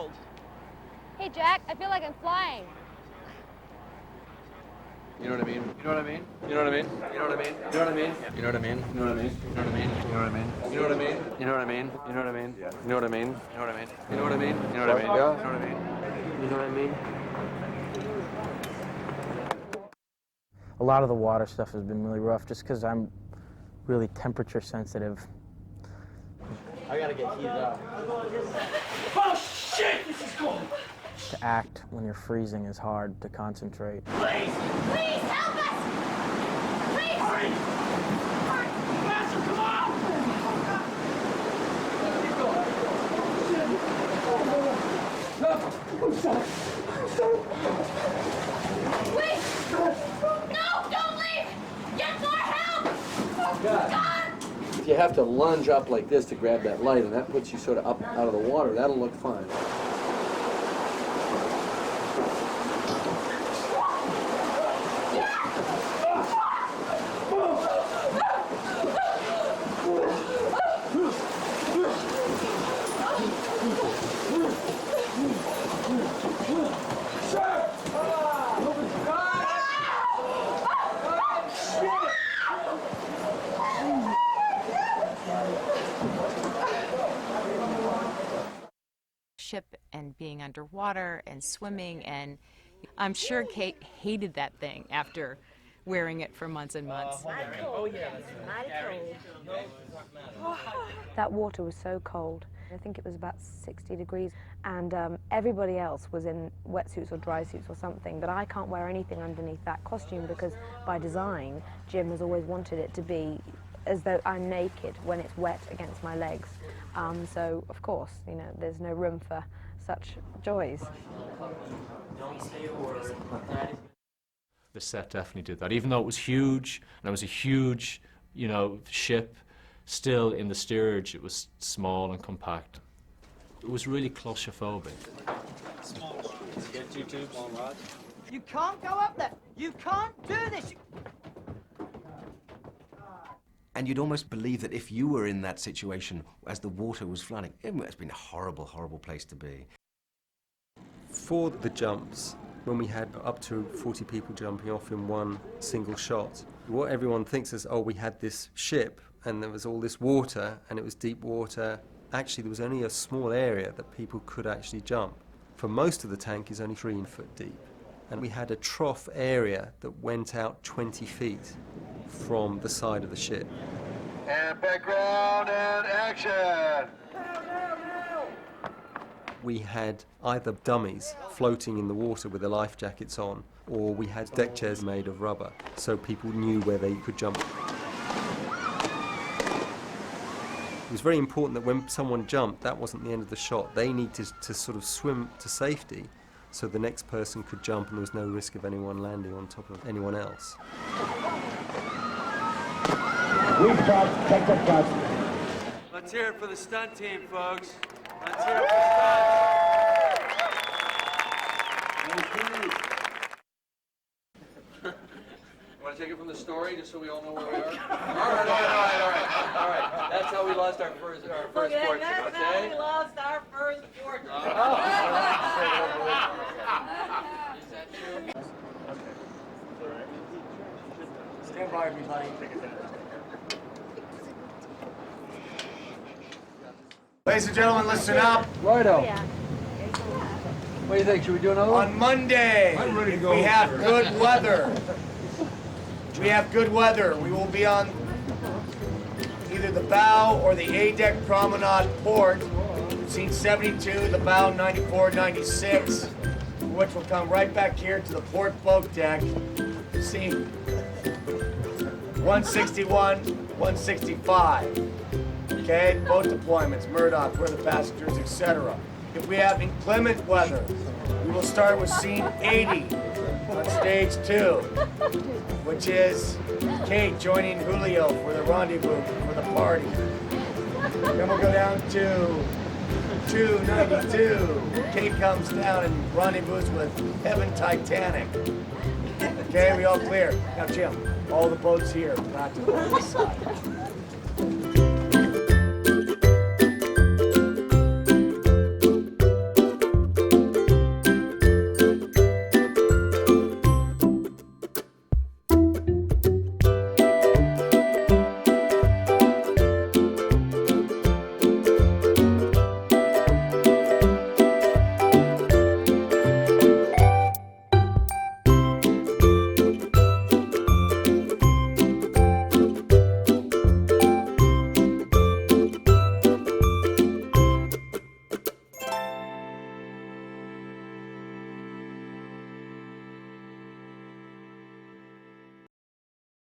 cold. Hey, Jack, I feel like I'm flying. You know what I mean? You know what I mean? You know what I mean? You know what I mean? You know what I mean? You know what I mean? You know what I mean? You know what I mean? You know what I mean? You know what I mean? You know what I mean? You know what I mean? You know what I mean? You know what I mean? You know what I mean? You know what I mean? Yeah. You know what I mean? You know what I mean? A lot of the water stuff has been really rough just because I'm really temperature sensitive. I gotta get heated up. Oh shit, this is cold! To act when you're freezing is hard to concentrate. Please! Please, help us! Please! Hurry! Faster, come on! Wait! No, don't leave! Get more help! God! If you have to lunge up like this to grab that light, and that puts you sort of up out of the water, that'll look fine. Ship and being underwater and swimming, and I'm sure Kate hated that thing after wearing it for months and months. Oh yeah, That water was so cold. I think it was about 60 degrees, and everybody else was in wetsuits or dry suits or something, but I can't wear anything underneath that costume because by design, Jim has always wanted it to be as though I'm naked when it's wet against my legs. So, of course, you know, there's no room for such joys. The set definitely did that. Even though it was huge, and it was a huge, you know, ship, still in the steerage it was small and compact. It was really claustrophobic. Small rods. Get 2 tubes. Small rods. You can't go up there! You can't do this! And you'd almost believe that if you were in that situation as the water was flooding, it must have been a horrible, horrible place to be. For the jumps, when we had up to 40 people jumping off in one single shot, what everyone thinks is, oh, we had this ship and there was all this water and it was deep water. Actually, there was only a small area that people could actually jump. For most of the tank is only 3 foot deep. And we had a trough area that went out 20 feet from the side of the ship. And background and action! We had either dummies floating in the water with their life jackets on, or we had deck chairs made of rubber, so people knew where they could jump. It was very important that when someone jumped, that wasn't the end of the shot. They needed to sort of swim to safety, so the next person could jump and there was no risk of anyone landing on top of anyone else. Let's hear it for the stunt team, folks. Let's hear it for stunts. Want to take it from the story, just so we all know where we are? All right. That's how we lost our first fortune, okay? That's how we lost our first fortune. Is that true? Stand by, everybody. Ladies and gentlemen, listen up. Righto. Yeah. What do you think? Should we do another one? On Monday, we have good weather. We have good weather. We will be on either the bow or the A-deck promenade port. Scene 72, the bow 94, 96, which will come right back here to the port boat deck. Scene 161, 165. Okay, boat deployments, Murdoch, where the passengers, etc. If we have inclement weather, we will start with scene 80 on stage 2, which is Kate joining Julio for the rendezvous for the party. Then we'll go down to 292. Kate comes down and rendezvous with Heaven Titanic. Okay, we all clear. Now, Jim, all the boats here, not to the side.